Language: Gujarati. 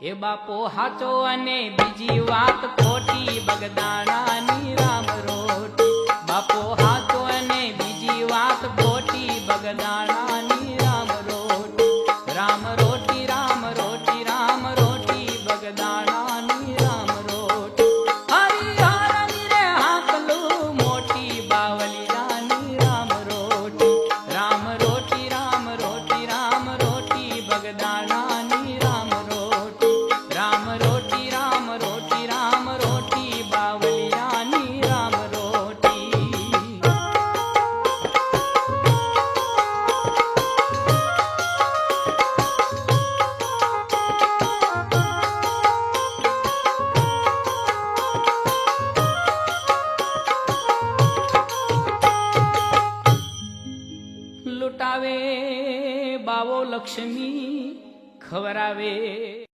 એ બાપો હાચો અને બીજી વાત ખોટી બગદાણાની રામ રોટી બાપો હાચો અને બીજી વાત ખોટી બગદાણાની રામ રોટી રામ રોટી રામ રોટી રામ રોટી બગદાણાની રામ રોટી હરિહરની રે હાકલું મોટી બાવલિયાની રામ રોટી રામ રોટી રામ રોટી રામ રોટી બગદાણાની રામ રોટી રામ રોટી રામ રોટી રામ રોટી બાવલિયાની રામ રોટી લૂંટાવે બાવો લક્ષ્મી ખવરાવે